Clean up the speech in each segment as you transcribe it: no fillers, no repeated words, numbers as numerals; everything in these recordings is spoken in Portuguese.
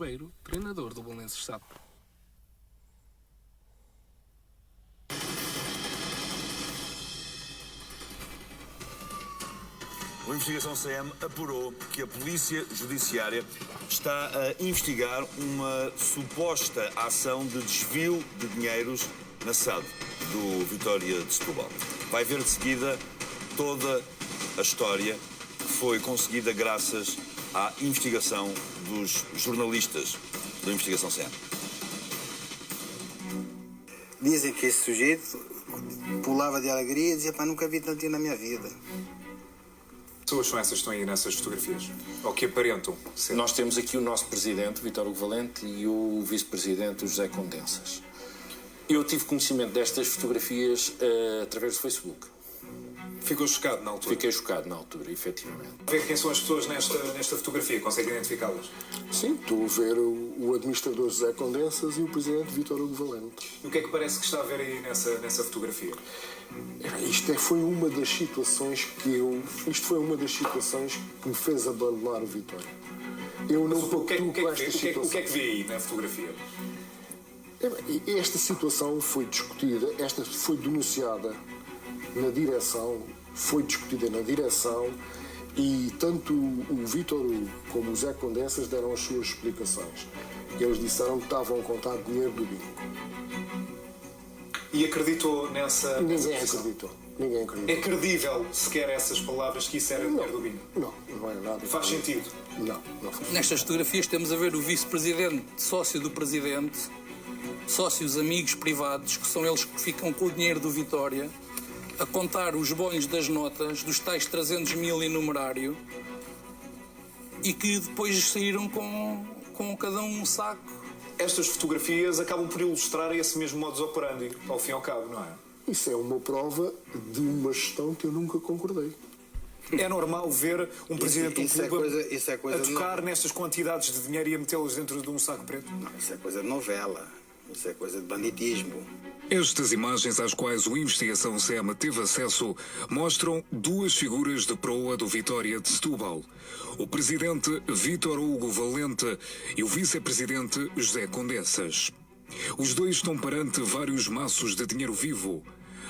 Ribeiro, treinador do Belenenses SAD. A investigação CM apurou que a Polícia Judiciária está a investigar uma suposta ação de desvio de dinheiros na SAD do Vitória de Setúbal. Vai ver de seguida toda a história que foi conseguida graças à investigação dos jornalistas da investigação CM. Dizem que esse sujeito pulava de alegria e dizia: pá, nunca vi tanto na minha vida. Que pessoas são essas que estão aí nessas fotografias? Ou que aparentam ser? Nós temos aqui o nosso presidente, Vítor Hugo Valente, e o vice-presidente, José Condensas. Eu tive conhecimento destas fotografias através do Facebook. Ficou chocado na altura? Fiquei chocado na altura, efetivamente. Ver quem são as pessoas nesta fotografia, consegue identificá-las? Sim, estou a ver o administrador José Condensas e o presidente Vítor Hugo Valente. E o que é que parece que está a ver aí nessa fotografia? Isto foi uma das situações que me fez abandonar o Vitória. Eu não pactuo com esta situação. O que é que vê aí na fotografia? Esta situação foi discutida, esta foi denunciada na direção, foi discutida na direção e tanto o Vítor Hugo como o José Condensas deram as suas explicações. Eles disseram que estavam a contar dinheiro do bingo. E acreditou nessa... Ninguém acreditou. É credível sequer essas palavras que isso era dinheiro do bingo? Não é nada. Faz sentido? Não faz. Nestas fotografias temos a ver o vice-presidente, sócio do presidente, sócios amigos privados, que são eles que ficam com o dinheiro do Vitória, a contar os bolhos das notas, dos tais 300 mil em numerário, e que depois saíram com cada um saco. Estas fotografias acabam por ilustrar esse mesmo modus operandi, ao fim e ao cabo, não é? Isso é uma prova de uma gestão que eu nunca concordei. É normal ver um presidente de um clube a tocar de... nestas quantidades de dinheiro e a metê-las dentro de um saco preto? Não, isso é coisa de novela. Isso é coisa de banditismo. Estas imagens às quais o Investigação CM teve acesso mostram duas figuras de proa do Vitória de Setúbal. O presidente Vítor Hugo Valente e o vice-presidente José Condensas. Os dois estão perante vários maços de dinheiro vivo.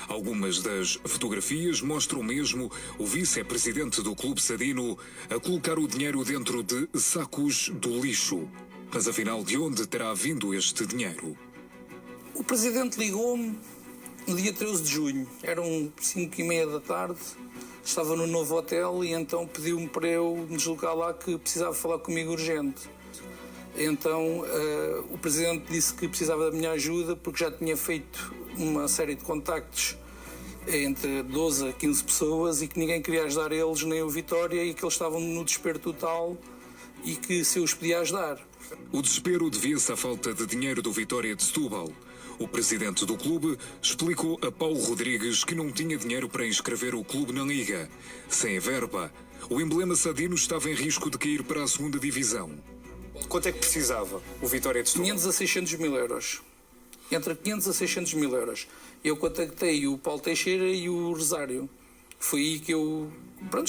Algumas das fotografias mostram mesmo o vice-presidente do Clube Sadino a colocar o dinheiro dentro de sacos do lixo. Mas afinal, de onde terá vindo este dinheiro? O presidente ligou-me no dia 13 de junho, eram 5h30 da tarde, estava no novo hotel e então pediu-me para eu me deslocar lá, que precisava falar comigo urgente. Então o presidente disse que precisava da minha ajuda porque já tinha feito uma série de contactos entre 12 a 15 pessoas e que ninguém queria ajudar eles, nem o Vitória, e que eles estavam no desespero total e que se eu os podia ajudar. O desespero devia-se à falta de dinheiro do Vitória de Setúbal. O presidente do clube explicou a Paulo Rodrigues que não tinha dinheiro para inscrever o clube na Liga. Sem a verba, o emblema sadino estava em risco de cair para a segunda divisão. Quanto é que precisava o Vitória de Setúbal? 500 a 600 mil euros. Entre 500 a 600 mil euros. Eu contactei o Paulo Teixeira e o Rosário. Foi aí que eu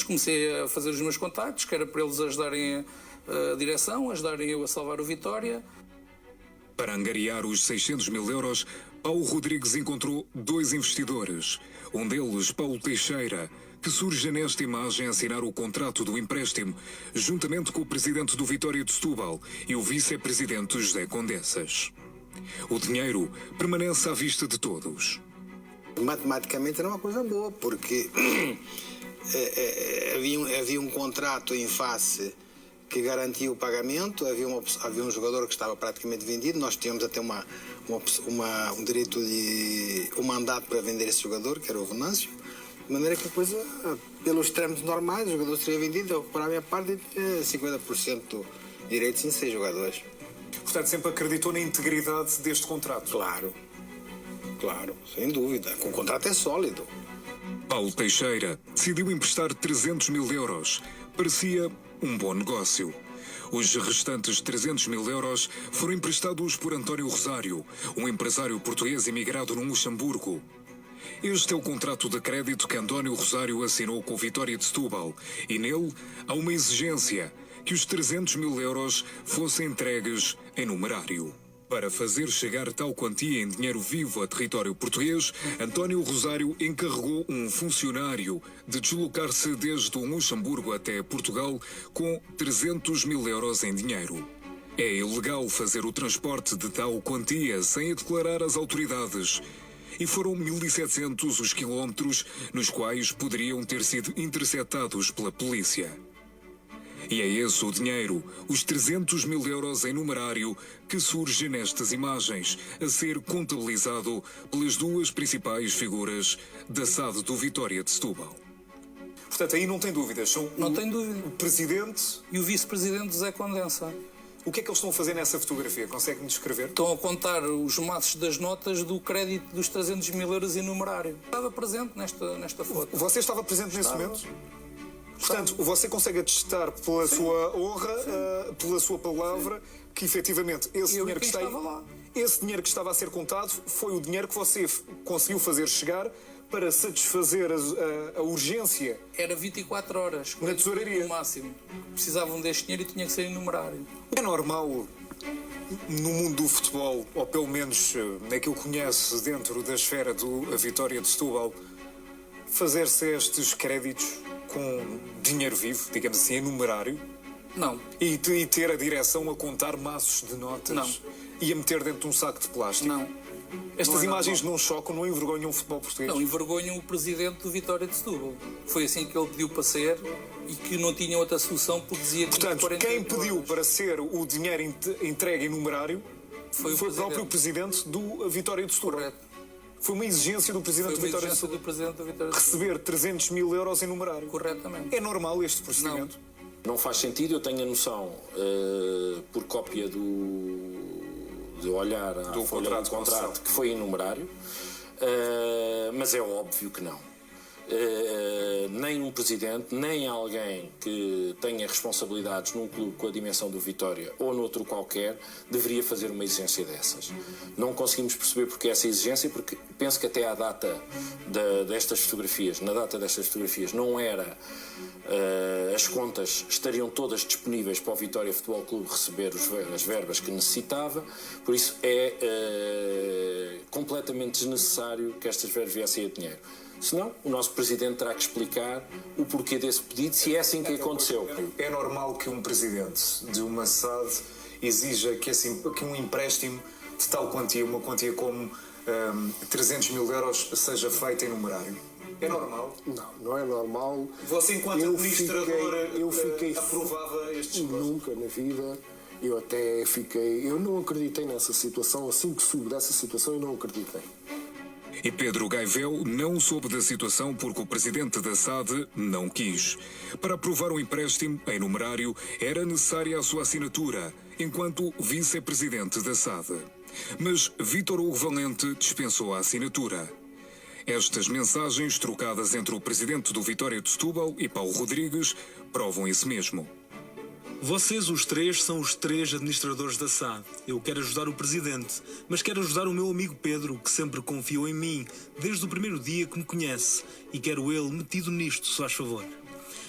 comecei a fazer os meus contactos, que era para eles ajudarem a direção, ajudarem eu a salvar o Vitória. Para angariar os 600 mil euros, Paulo Rodrigues encontrou dois investidores. Um deles, Paulo Teixeira, que surge nesta imagem a assinar o contrato do empréstimo, juntamente com o presidente do Vitória de Setúbal e o vice-presidente José Condensas. O dinheiro permanece à vista de todos. Matematicamente era uma coisa boa, porque havia um contrato em face que garantia o pagamento, havia um jogador que estava praticamente vendido, nós tínhamos até um direito um mandato para vender esse jogador, que era o Venâncio, de maneira que depois, pelos trâmites normais, o jogador seria vendido, eu para a minha parte tinha 50% de direitos em 6 jogadores. Portanto, sempre acreditou na integridade deste contrato? Claro, sem dúvida, o contrato é sólido. Paulo Teixeira decidiu emprestar 300 mil euros. Parecia um bom negócio. Os restantes 300 mil euros foram emprestados por António Rosário, um empresário português emigrado no Luxemburgo. Este é o contrato de crédito que António Rosário assinou com o Vitória de Setúbal e nele há uma exigência, que os 300 mil euros fossem entregues em numerário. Para fazer chegar tal quantia em dinheiro vivo a território português, António Rosário encarregou um funcionário de deslocar-se desde o Luxemburgo até Portugal com 300 mil euros em dinheiro. É ilegal fazer o transporte de tal quantia sem a declarar às autoridades. E foram 1.700 os quilómetros nos quais poderiam ter sido interceptados pela polícia. E é esse o dinheiro, os 300 mil euros em numerário, que surge nestas imagens, a ser contabilizado pelas duas principais figuras da SAD do Vitória de Setúbal. Portanto, aí não tem dúvidas. São Não tem dúvida. o presidente. E o vice-presidente José Condensa. O que é que eles estão a fazer nessa fotografia? Consegue-me descrever? Estão a contar os maços das notas do crédito dos 300 mil euros em numerário. Estava presente nesta foto. Você estava presente nesse momento? Portanto, você consegue atestar pela sua honra, pela sua palavra, que efetivamente esse Eu dinheiro que quem está aí, estava lá. esse dinheiro que estava a ser contado foi o dinheiro que você conseguiu fazer chegar para satisfazer a urgência. Era 24 horas. Na tesouraria. No máximo. Precisavam deste dinheiro e tinha que ser em numerário. É normal no mundo do futebol, ou pelo menos naquilo que conhece dentro da esfera do Vitória de Setúbal, fazer-se estes créditos com dinheiro vivo, digamos assim, em numerário, Não. e ter a direção a contar maços de notas Não. e a meter dentro de um saco de plástico. Não. Estas Não é imagens normal. não chocam, não envergonham o futebol português? Não, envergonham o presidente do Vitória de Setúbal. Foi assim que ele pediu para ser e que não tinha outra solução porque dizia que tinha Portanto, 48 quem pediu horas. para ser o dinheiro entregue em numerário Foi o próprio presidente do Vitória de Setúbal. Correto. Foi uma exigência do Foi presidente do uma Vitória de exigência Setúbal. do presidente do Vitória de Setúbal. Receber 300 mil euros em numerário. Corretamente. É normal este procedimento? Não faz sentido, eu tenho a noção, por cópia de olhar à Do folha contrato do de contrato, concessão. que foi em numerário, mas é óbvio que não. Nem um presidente, nem alguém que tenha responsabilidades num clube com a dimensão do Vitória ou noutro qualquer, deveria fazer uma exigência dessas. Não conseguimos perceber porque essa exigência, porque penso que até à data destas fotografias, na data destas fotografias, não era... as contas estariam todas disponíveis para o Vitória Futebol Clube receber as verbas que necessitava, por isso é completamente desnecessário que estas verbas viessem a dinheiro. Senão, o nosso Presidente terá que explicar o porquê desse pedido, se é assim que aconteceu. É normal que um presidente de uma SAD exija que um empréstimo de tal quantia, uma quantia como 300 mil euros, seja feito em numerário? É normal? Não é normal. Você, enquanto Eu fiquei aprovava estes negócios? Nunca na vida. Eu não acreditei nessa situação. Assim que soube dessa situação, eu não acreditei. E Pedro Gaivel não soube da situação porque o presidente da SAD não quis. Para aprovar o empréstimo em numerário, era necessária a sua assinatura, enquanto vice-presidente da SAD. Mas Vítor Hugo Valente dispensou a assinatura. Estas mensagens trocadas entre o presidente do Vitória de Setúbal e Paulo Rodrigues provam isso mesmo. Vocês, os três, são os três administradores da SAD. Eu quero ajudar o presidente, mas quero ajudar o meu amigo Pedro, que sempre confiou em mim, desde o primeiro dia que me conhece, e quero ele metido nisto, se faz favor.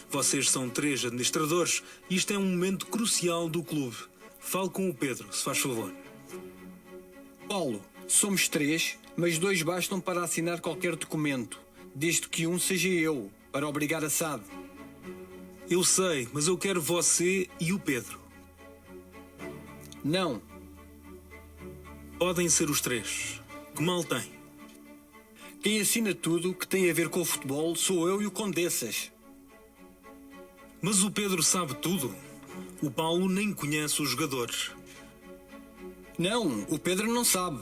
Vocês são três administradores e isto é um momento crucial do clube. Fale com o Pedro, se faz favor. Paulo, somos três, mas dois bastam para assinar qualquer documento, desde que um seja eu, para obrigar a SAD. Eu sei, mas eu quero você e o Pedro. Não. Podem ser os três. Que mal tem? Quem assina tudo que tem a ver com o futebol sou eu e o Condessas. Mas o Pedro sabe tudo. O Paulo nem conhece os jogadores. Não, o Pedro não sabe.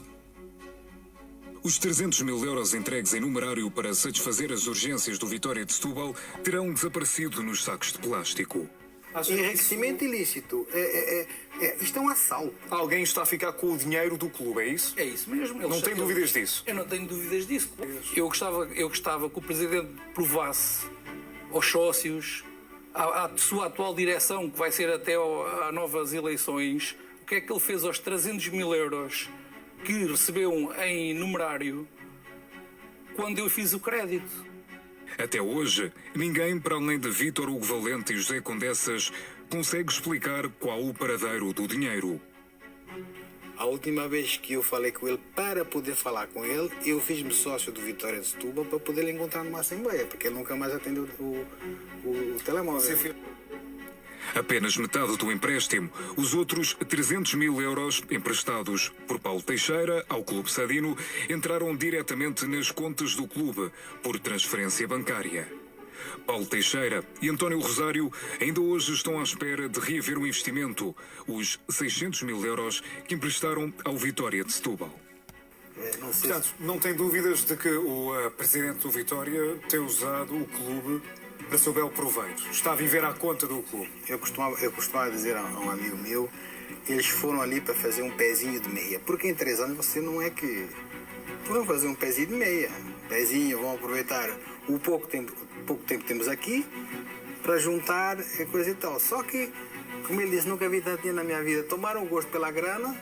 Os 300 mil euros entregues em numerário para satisfazer as urgências do Vitória de Setúbal terão desaparecido nos sacos de plástico. Enriquecimento ilícito. Isto é um assalto. Alguém está a ficar com o dinheiro do clube, é isso? É isso mesmo. Não tem dúvidas disso? Eu não tenho dúvidas disso. Eu gostava que o presidente provasse aos sócios, à sua atual direção, que vai ser até a novas eleições, o que é que ele fez aos 300 mil euros que recebeu em numerário quando eu fiz o crédito. Até hoje, ninguém para além de Vítor Hugo Valente e José Condessas consegue explicar qual o paradeiro do dinheiro. A última vez que eu falei com ele, para poder falar com ele, eu fiz-me sócio do Vitória de Setúbal para poder encontrar numa assembleia, porque ele nunca mais atendeu o telemóvel. Apenas metade do empréstimo, os outros 300 mil euros emprestados por Paulo Teixeira ao Clube Sadino entraram diretamente nas contas do clube por transferência bancária. Paulo Teixeira e António Rosário ainda hoje estão à espera de reaver o investimento, os 600 mil euros que emprestaram ao Vitória de Setúbal. Portanto, não tem dúvidas de que o presidente do Vitória tem usado o clube para seu belo proveito. Está a viver à conta do clube. Eu costumava dizer a um amigo meu, eles foram ali para fazer um pezinho de meia. Porque em 3 anos você não é que... Foram fazer um pezinho de meia. Pezinho, vão aproveitar o pouco tempo que temos aqui para juntar coisa e tal. Só que, como ele disse, nunca vi tanto dinheiro na minha vida. Tomaram o gosto pela grana.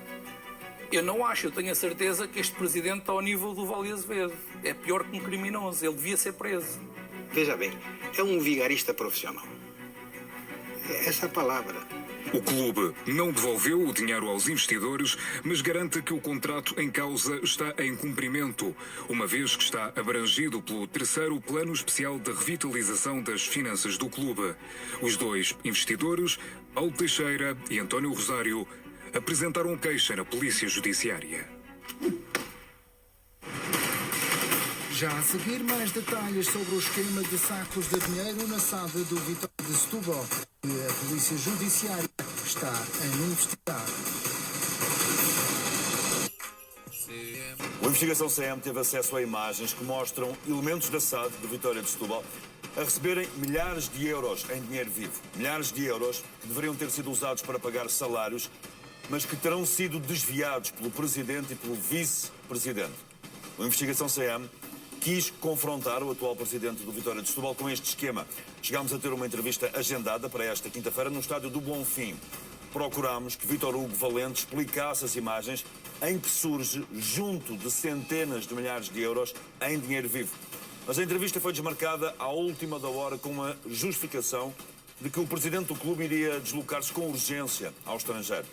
Eu não acho, eu tenho a certeza que este presidente está ao nível do Vale Azevedo. É pior que um criminoso, ele devia ser preso. Veja bem, é um vigarista profissional. É essa a palavra. O clube não devolveu o dinheiro aos investidores, mas garante que o contrato em causa está em cumprimento, uma vez que está abrangido pelo 3º Plano Especial de Revitalização das Finanças do clube. Os 2 investidores, Paulo Teixeira e António Rosário, apresentaram queixa na Polícia Judiciária. Já a seguir, mais detalhes sobre o esquema de sacos de dinheiro na SAD do Vitória de Setúbal, que a Polícia Judiciária está a investigar. A investigação CM teve acesso a imagens que mostram elementos da SAD do Vitória de Setúbal a receberem milhares de euros em dinheiro vivo. Milhares de euros que deveriam ter sido usados para pagar salários, mas que terão sido desviados pelo presidente e pelo vice-presidente. A investigação CM quis confrontar o atual presidente do Vitória de Setúbal com este esquema. Chegámos a ter uma entrevista agendada para esta quinta-feira no estádio do Bonfim. Procurámos que Vítor Hugo Valente explicasse as imagens em que surge junto de centenas de milhares de euros em dinheiro vivo. Mas a entrevista foi desmarcada à última da hora com uma justificação de que o presidente do clube iria deslocar-se com urgência ao estrangeiro.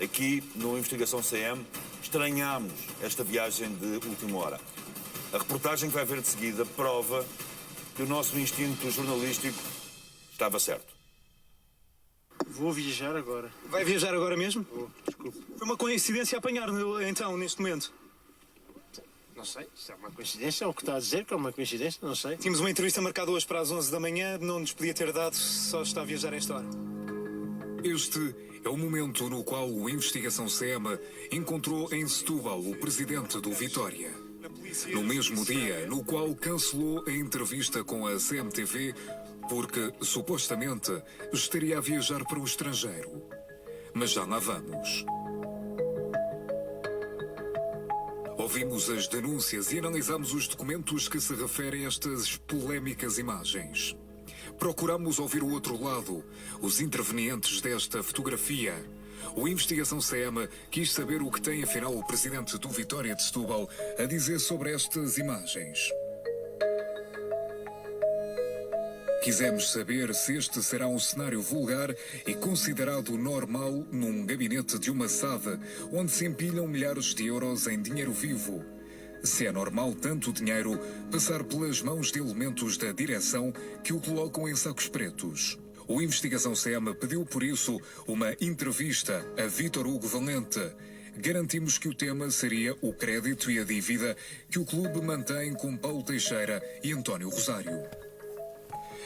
Aqui, no Investigação CM, estranhámos esta viagem de última hora. A reportagem que vai ver de seguida prova que o nosso instinto jornalístico estava certo. Vou viajar agora. Vai viajar agora mesmo? Vou, desculpe. Foi uma coincidência apanhar-no, então, neste momento. Não sei, se é uma coincidência, é o que está a dizer que é uma coincidência, não sei. Tínhamos uma entrevista marcada hoje para as 11 da manhã, não nos podia ter dado, só está a viajar a esta hora. Este é o momento no qual o Investigação CM encontrou em Setúbal o presidente do Vitória. No mesmo dia no qual cancelou a entrevista com a CMTV porque, supostamente, estaria a viajar para o estrangeiro. Mas já lá vamos. Ouvimos as denúncias e analisamos os documentos que se referem a estas polémicas imagens. Procuramos ouvir o outro lado, os intervenientes desta fotografia. O Investigação CM quis saber o que tem afinal o presidente do Vitória de Setúbal a dizer sobre estas imagens. Quisemos saber se este será um cenário vulgar e considerado normal num gabinete de uma SAD, onde se empilham milhares de euros em dinheiro vivo. Se é normal tanto dinheiro passar pelas mãos de elementos da direção que o colocam em sacos pretos. O Investigação CM pediu por isso uma entrevista a Vítor Hugo Valente. Garantimos que o tema seria o crédito e a dívida que o clube mantém com Paulo Teixeira e António Rosário.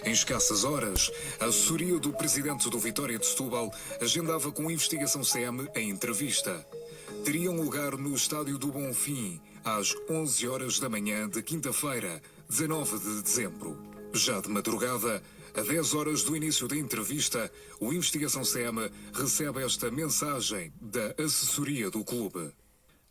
Em escassas horas, a assessoria do presidente do Vitória de Setúbal agendava com a Investigação CM a entrevista. Teriam lugar no estádio do Bonfim, às 11 horas da manhã de quinta-feira, 19 de dezembro. Já de madrugada, a 10 horas do início da entrevista, o Investigação CM recebe esta mensagem da assessoria do clube.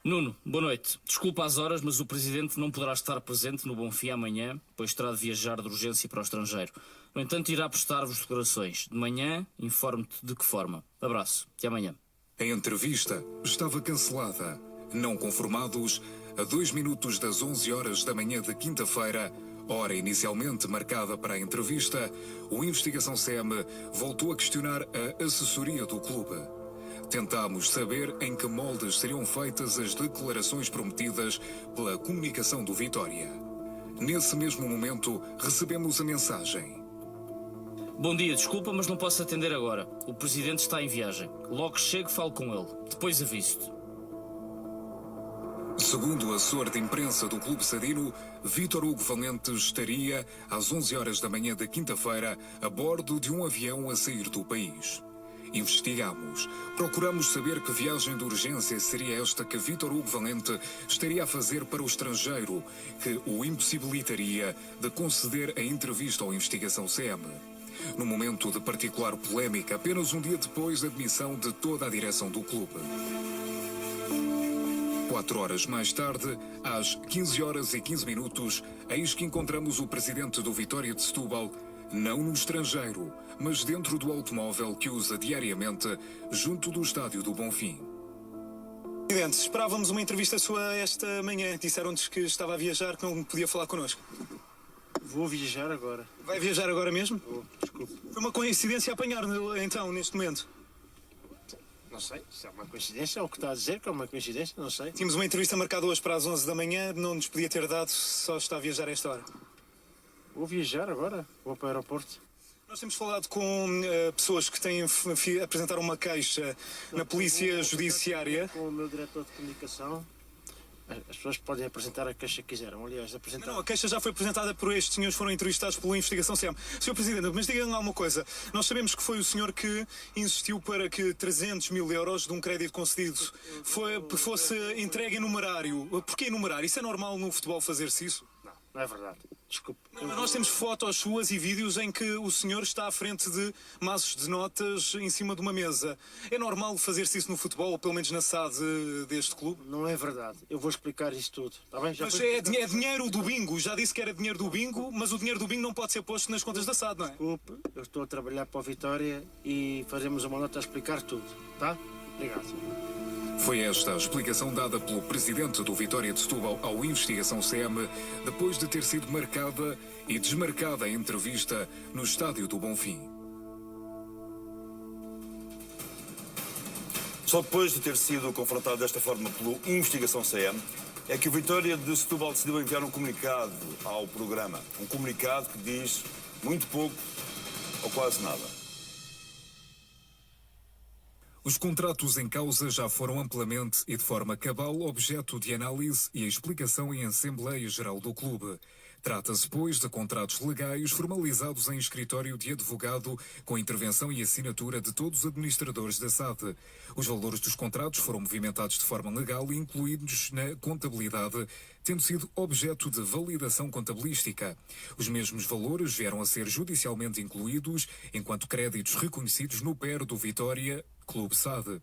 Nuno, boa noite. Desculpa as horas, mas o Presidente não poderá estar presente no Bonfim amanhã, pois terá de viajar de urgência para o estrangeiro. No entanto, irá prestar-vos declarações. De manhã, informe-te de que forma. Abraço. Até amanhã. A entrevista estava cancelada. Não conformados, a 2 minutos das 11 horas da manhã de quinta-feira, Hora inicialmente marcada para a entrevista, o Investigação CM voltou a questionar a assessoria do clube. Tentámos saber em que moldes seriam feitas as declarações prometidas pela comunicação do Vitória. Nesse mesmo momento, recebemos a mensagem. Bom dia, desculpa, mas não posso atender agora. O presidente está em viagem. Logo que chego, falo com ele. Depois aviso-te. Segundo o assessor de imprensa do Clube Sadino, Vítor Hugo Valente estaria às 11 horas da manhã da quinta-feira a bordo de um avião a sair do país. Investigamos. Procuramos saber que viagem de urgência seria esta que Vítor Hugo Valente estaria a fazer para o estrangeiro, que o impossibilitaria de conceder a entrevista ao Investigação CM. No momento de particular polémica, apenas um dia depois da demissão de toda a direção do clube. 4 horas mais tarde, às 15 horas e 15 minutos, eis que encontramos o presidente do Vitória de Setúbal, não no estrangeiro, mas dentro do automóvel que usa diariamente junto do estádio do Bonfim. Presidente, esperávamos uma entrevista sua esta manhã. Disseram-nos que estava a viajar, que não podia falar connosco. Vou viajar agora. Vai viajar agora mesmo? Vou, desculpe. Foi uma coincidência apanhar, então, neste momento. Não sei, se é uma coincidência, é o que está a dizer que é uma coincidência, não sei. Tínhamos uma entrevista marcada hoje para as 11 da manhã, não nos podia ter dado, só está a viajar a esta hora. Vou viajar agora, vou para o aeroporto. Nós temos falado com pessoas que têm apresentaram uma queixa na Polícia Judiciária. Com o meu diretor de comunicação. As pessoas podem apresentar a queixa que quiseram, aliás, apresentar. Não, a queixa já foi apresentada por estes senhores, foram entrevistados pela Investigação CM. Sr. Presidente, mas diga-me lá uma coisa. Nós sabemos que foi o senhor que insistiu para que 300 mil euros de um crédito concedido fosse entregue em numerário. Porquê em numerário? Isso é normal no futebol fazer-se isso? Não é verdade. Desculpe. Nós temos fotos suas e vídeos em que o senhor está à frente de maços de notas em cima de uma mesa. É normal fazer-se isso no futebol, ou pelo menos na SAD deste clube? Não é verdade. Eu vou explicar isso tudo. Está bem? Mas é dinheiro do bingo. Já disse que era dinheiro do bingo, mas o dinheiro do bingo não pode ser posto nas contas da SAD, não é? Desculpe, eu estou a trabalhar para a Vitória e fazemos uma nota a explicar tudo. Tá? Obrigado. Foi esta a explicação dada pelo presidente do Vitória de Setúbal ao Investigação CM, depois de ter sido marcada e desmarcada a entrevista no estádio do Bonfim. Só depois de ter sido confrontado desta forma pelo Investigação CM, é que o Vitória de Setúbal decidiu enviar um comunicado ao programa. Um comunicado que diz muito pouco ou quase nada. Os contratos em causa já foram amplamente e de forma cabal objeto de análise e explicação em Assembleia Geral do Clube. Trata-se, pois, de contratos legais formalizados em escritório de advogado com intervenção e assinatura de todos os administradores da SAD. Os valores dos contratos foram movimentados de forma legal e incluídos na contabilidade, tendo sido objeto de validação contabilística. Os mesmos valores vieram a ser judicialmente incluídos enquanto créditos reconhecidos no PER do Vitória Clube SAD.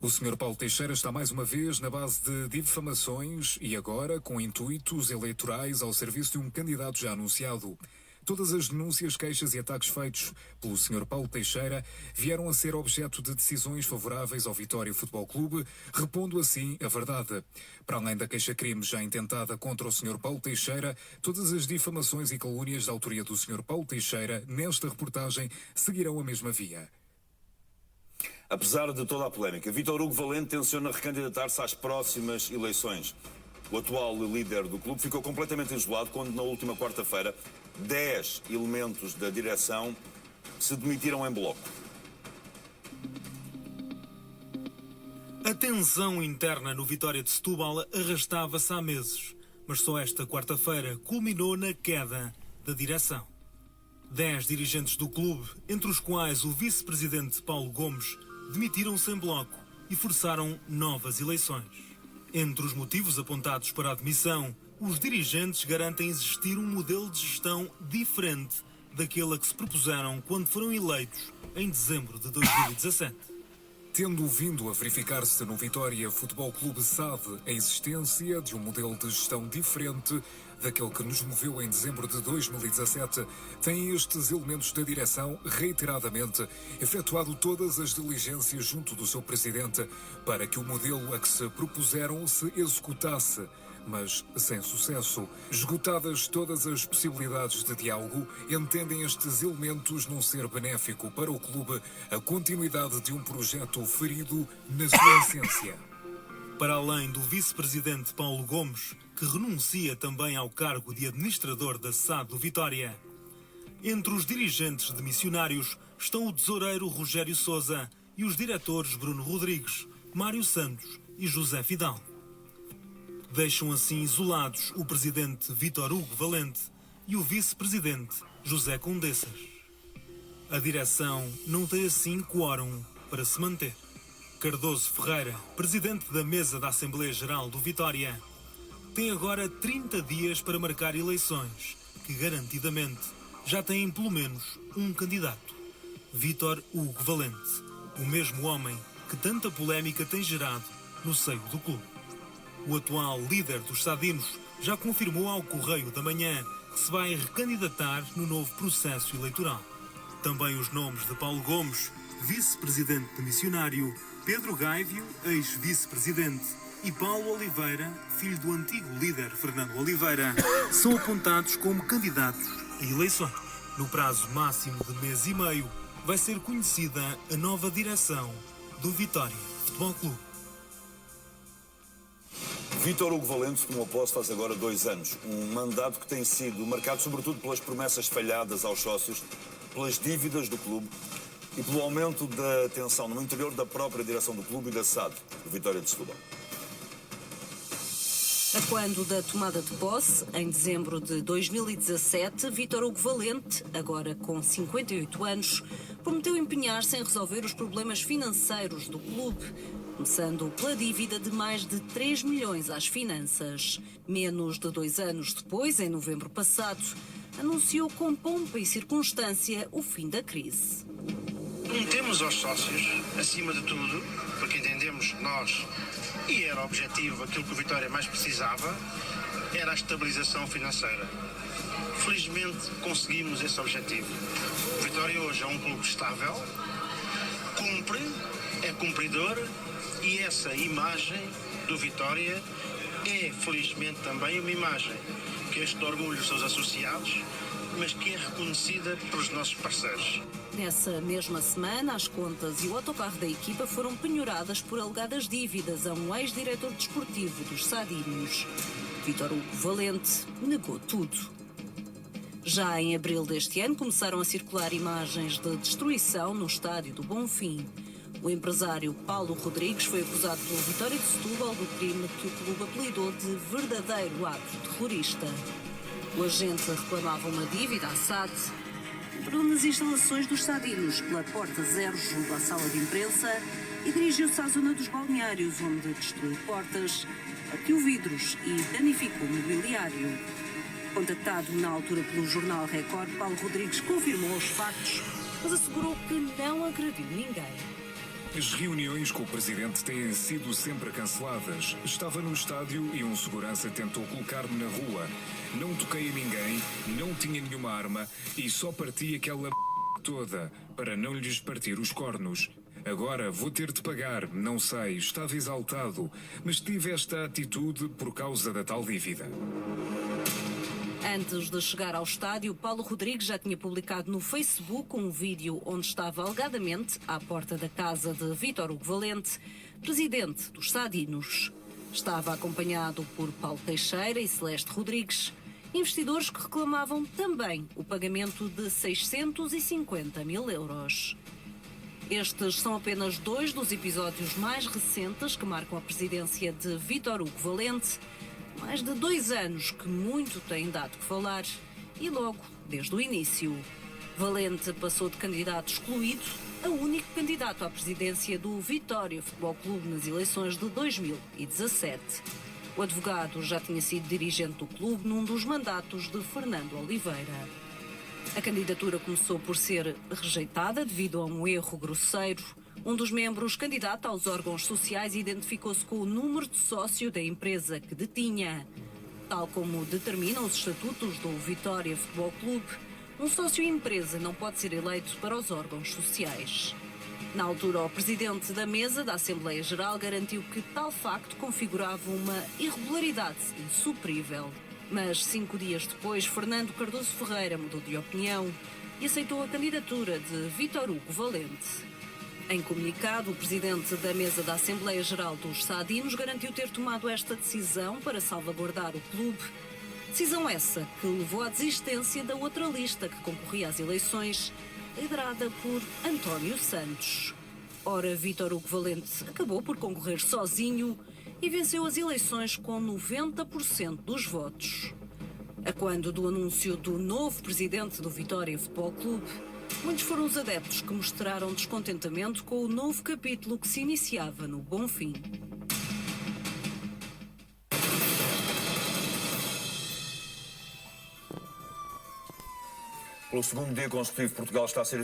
O Sr. Paulo Teixeira está mais uma vez na base de difamações e agora com intuitos eleitorais ao serviço de um candidato já anunciado. Todas as denúncias, queixas e ataques feitos pelo Sr. Paulo Teixeira vieram a ser objeto de decisões favoráveis ao Vitória Futebol Clube, repondo assim a verdade. Para além da queixa-crime já intentada contra o Sr. Paulo Teixeira, todas as difamações e calúnias da autoria do Sr. Paulo Teixeira nesta reportagem seguirão a mesma via. Apesar de toda a polémica, Vítor Hugo Valente tenciona recandidatar-se às próximas eleições. O atual líder do clube ficou completamente isolado quando, na última quarta-feira, 10 elementos da direção se demitiram em bloco. A tensão interna no Vitória de Setúbal arrastava-se há meses, mas só esta quarta-feira culminou na queda da direção. 10 dirigentes do clube, entre os quais o vice-presidente Paulo Gomes, demitiram-se em bloco e forçaram novas eleições. Entre os motivos apontados para a demissão, os dirigentes garantem existir um modelo de gestão diferente daquele a que se propuseram quando foram eleitos em dezembro de 2017. Tendo vindo a verificar-se no Vitória Futebol Clube SAD a existência de um modelo de gestão diferente daquele que nos moveu em dezembro de 2017, têm estes elementos da direção reiteradamente efetuado todas as diligências junto do seu presidente para que o modelo a que se propuseram se executasse, mas sem sucesso. Esgotadas todas as possibilidades de diálogo, entendem estes elementos não ser benéfico para o clube a continuidade de um projeto ferido na sua essência. Para além do vice-presidente Paulo Gomes, que renuncia também ao cargo de administrador da SAD do Vitória. Entre os dirigentes de missionários estão o tesoureiro Rogério Sousa e os diretores Bruno Rodrigues, Mário Santos e José Fidalgo. Deixam assim isolados o presidente Vítor Hugo Valente e o vice-presidente José Condessas. A direção não tem assim quórum para se manter. Cardoso Ferreira, presidente da mesa da Assembleia Geral do Vitória, tem agora 30 dias para marcar eleições, que garantidamente já têm pelo menos um candidato, Vítor Hugo Valente, o mesmo homem que tanta polémica tem gerado no seio do clube. O atual líder dos Sadinos já confirmou ao Correio da Manhã que se vai recandidatar no novo processo eleitoral. Também os nomes de Paulo Gomes, vice-presidente de missionário, Pedro Gaivio, ex-vice-presidente, e Paulo Oliveira, filho do antigo líder Fernando Oliveira, são apontados como candidatos a eleições. No prazo máximo de mês e meio, vai ser conhecida a nova direção do Vitória Futebol Clube. Vítor Hugo Valente tomou posse faz agora 2 anos. Um mandato que tem sido marcado sobretudo pelas promessas falhadas aos sócios, pelas dívidas do clube e pelo aumento da tensão no interior da própria direção do clube e da SAD, do Vitória de Setúbal. A quando da tomada de posse, em dezembro de 2017, Vítor Hugo Valente, agora com 58 anos, prometeu empenhar-se em resolver os problemas financeiros do clube, começando pela dívida de mais de 3 milhões às finanças. Menos de 2 anos depois, em novembro passado, anunciou com pompa e circunstância o fim da crise. Prometemos aos sócios, acima de tudo, porque entendemos nós, e era o objetivo, aquilo que o Vitória mais precisava, era a estabilização financeira. Felizmente conseguimos esse objetivo. O Vitória hoje é um clube estável, cumpre, é cumpridor, e essa imagem do Vitória é, felizmente, também uma imagem que este orgulho dos seus associados, mas que é reconhecida pelos nossos parceiros. Nessa mesma semana, as contas e o autocarro da equipa foram penhoradas por alegadas dívidas a um ex-diretor desportivo dos Sadinos. Vítor Hugo Valente negou tudo. Já em abril deste ano, começaram a circular imagens de destruição no estádio do Bonfim. O empresário Paulo Rodrigues foi acusado pelo Vitória de Setúbal do crime que o clube apelidou de verdadeiro ato terrorista. O agente reclamava uma dívida à SAD. Entrou nas instalações dos Sadinos pela porta 0 junto à sala de imprensa e dirigiu-se à zona dos balneários, onde destruiu portas, partiu vidros e danificou o mobiliário. Contactado na altura pelo jornal Record, Paulo Rodrigues confirmou os factos, mas assegurou que não agrediu ninguém. As reuniões com o presidente têm sido sempre canceladas. Estava no estádio e um segurança tentou colocar-me na rua. Não toquei a ninguém, não tinha nenhuma arma e só parti aquela toda para não lhes partir os cornos. Agora vou ter de pagar, não sei, estava exaltado, mas tive esta atitude por causa da tal dívida. Antes de chegar ao estádio, Paulo Rodrigues já tinha publicado no Facebook um vídeo onde estava alegadamente à porta da casa de Vítor Hugo Valente, presidente dos Sadinos. Estava acompanhado por Paulo Teixeira e Celeste Rodrigues, investidores que reclamavam também o pagamento de 650 mil euros. Estes são apenas 2 dos episódios mais recentes que marcam a presidência de Vítor Hugo Valente. Mais de 2 anos que muito tem dado que falar e logo desde o início. Valente passou de candidato excluído a único candidato à presidência do Vitória Futebol Clube nas eleições de 2017. O advogado já tinha sido dirigente do clube num dos mandatos de Fernando Oliveira. A candidatura começou por ser rejeitada devido a um erro grosseiro. Um dos membros candidato aos órgãos sociais identificou-se com o número de sócio da empresa que detinha. Tal como determinam os estatutos do Vitória Futebol Clube, um sócio-empresa não pode ser eleito para os órgãos sociais. Na altura, o presidente da mesa da Assembleia Geral garantiu que tal facto configurava uma irregularidade insuprível. Mas 5 dias depois, Fernando Cardoso Ferreira mudou de opinião e aceitou a candidatura de Vítor Hugo Valente. Em comunicado, o presidente da mesa da Assembleia Geral dos Sadinos garantiu ter tomado esta decisão para salvaguardar o clube. Decisão essa que levou à desistência da outra lista que concorria às eleições, liderada por António Santos. Ora, Vítor Hugo Valente acabou por concorrer sozinho e venceu as eleições com 90% dos votos. A quando do anúncio do novo presidente do Vitória Futebol Clube, muitos foram os adeptos que mostraram descontentamento com o novo capítulo que se iniciava no Bonfim. Pelo segundo dia consecutivo, Portugal está a ser